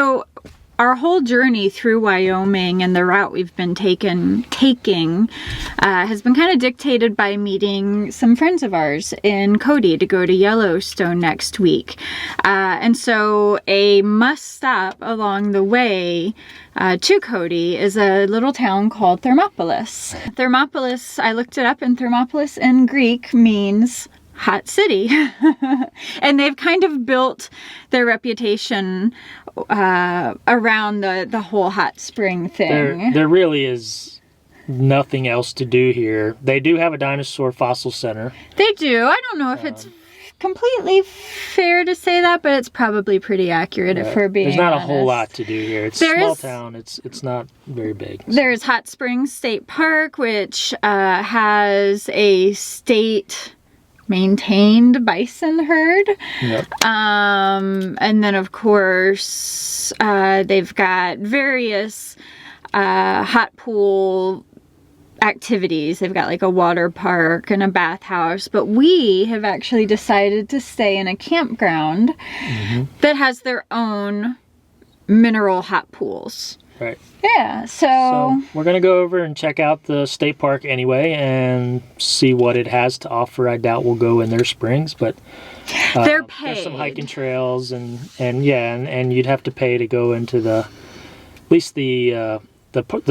So our whole journey through Wyoming and the route we've been taking has been kind of dictated by meeting some friends of ours in Cody to go to Yellowstone next week. And so a must stop along the way to Cody is a little town called Thermopolis. Thermopolis, I looked it up, and Thermopolis in Greek means hot city. And they've kind of built their reputation around the whole hot spring thing. There really is nothing else to do here. They do have a dinosaur fossil center. They do. I don't know if it's completely fair to say that, but it's probably pretty accurate if we're being honest. There's not a whole lot to do here. It's a small town. It's not very big. There's Hot Springs State Park, which has a state maintained bison herd. Yep. And then of course they've got various hot pool activities. They've got like a water park and a bathhouse, but we have actually decided to stay in a campground that has their own mineral hot pools. Right. Yeah, so we're gonna go over and check out the state park anyway and see what it has to offer. I doubt we'll go in their springs, but they're paid. There's some hiking trails and you'd have to pay to go into at least the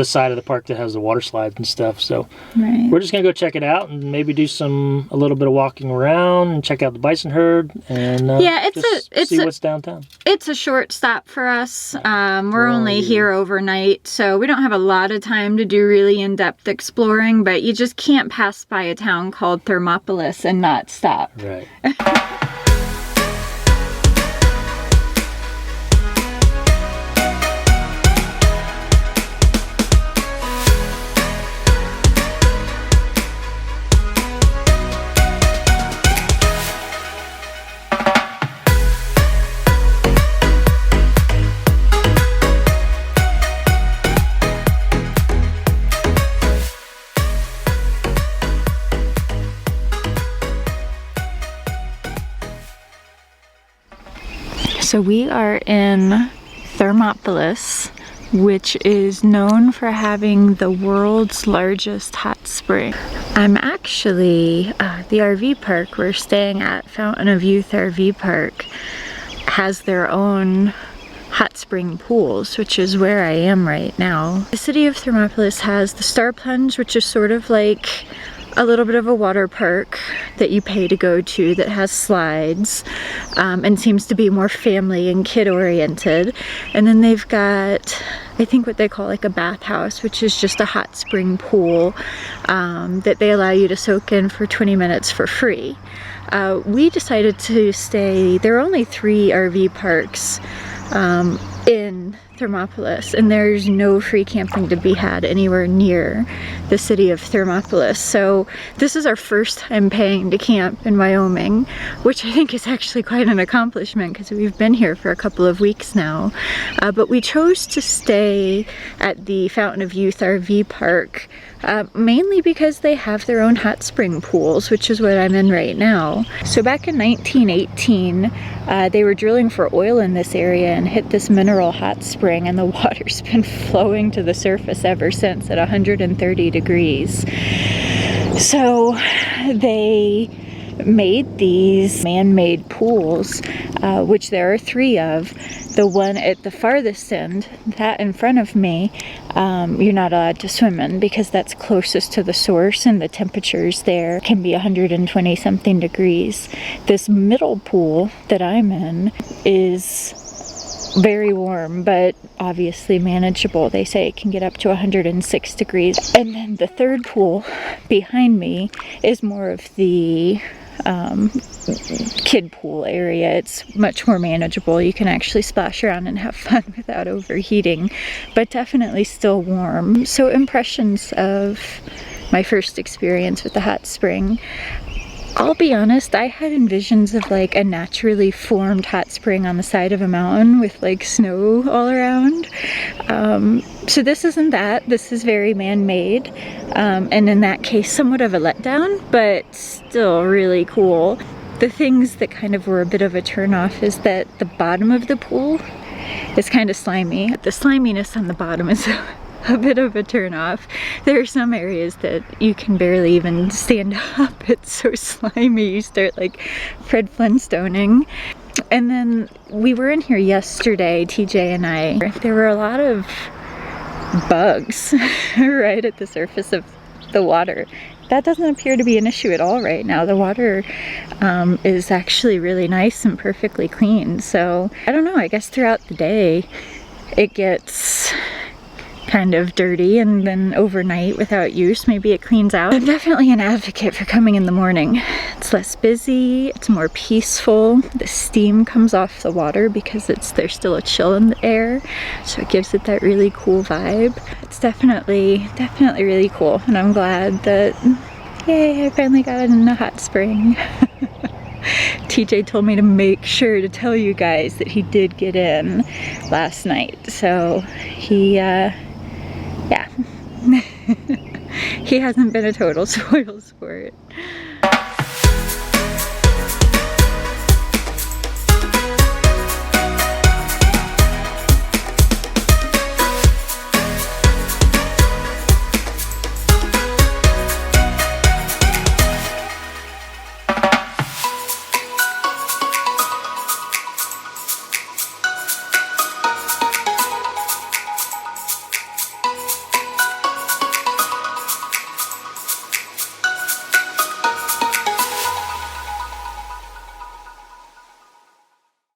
side of the park that has the water slides and stuff. So we're just gonna go check it out and maybe do a little bit of walking around and check out the bison herd and see what's downtown. It's a short stop for us. We're only here overnight, so we don't have a lot of time to do really in-depth exploring, but you just can't pass by a town called Thermopolis and not stop. Right. So we are in Thermopolis, which is known for having the world's largest hot spring. I'm actually, the RV park we're staying at, Fountain of Youth RV Park, has their own hot spring pools, which is where I am right now. The city of Thermopolis has the Star Plunge, which is sort of like a little bit of a water park that you pay to go to that has slides and seems to be more family and kid oriented. And then they've got, I think, what they call like a bathhouse, which is just a hot spring pool that they allow you to soak in for 20 minutes for free. We decided to stay, there are only 3 RV parks in Thermopolis, and there's no free camping to be had anywhere near the city of Thermopolis. So this is our first time paying to camp in Wyoming, which I think is actually quite an accomplishment because we've been here for a couple of weeks now. But we chose to stay at the Fountain of Youth RV Park mainly because they have their own hot spring pools, which is what I'm in right now. So back in 1918, they were drilling for oil in this area and hit this mineral hot spring, and the water's been flowing to the surface ever since at 130 degrees. So they made these man-made pools, which there are 3 of. The one at the farthest end, that in front of me, you're not allowed to swim in because that's closest to the source, and the temperatures there can be 120 something degrees. This middle pool that I'm in is very warm, but obviously manageable. They say it can get up to 106 degrees. And then the third pool behind me is more of the kid pool area. It's much more manageable. You can actually splash around and have fun without overheating, but definitely still warm. So impressions of my first experience with the hot spring. I'll be honest, I had visions of like a naturally formed hot spring on the side of a mountain with like snow all around. So this isn't that. This is very man-made, and in that case somewhat of a letdown, but still really cool. The things that kind of were a bit of a turn-off is that the bottom of the pool it's kind of slimy. The sliminess on the bottom is a bit of a turn off. There are some areas that you can barely even stand up. It's so slimy. You start like Fred Flintstoning. And then we were in here yesterday, TJ and I. There were a lot of bugs right at the surface of the water. That doesn't appear to be an issue at all right now. The water is actually really nice and perfectly clean. So I don't know, I guess throughout the day it gets kind of dirty, and then overnight without use maybe it cleans out. I'm definitely an advocate for coming in the morning. It's less busy, it's more peaceful. The steam comes off the water because there's still a chill in the air, so it gives it that really cool vibe. It's definitely really cool, and I'm glad that, yay, I finally got in a hot spring. TJ told me to make sure to tell you guys that he did get in last night, so he yeah. He hasn't been a total spoil sport.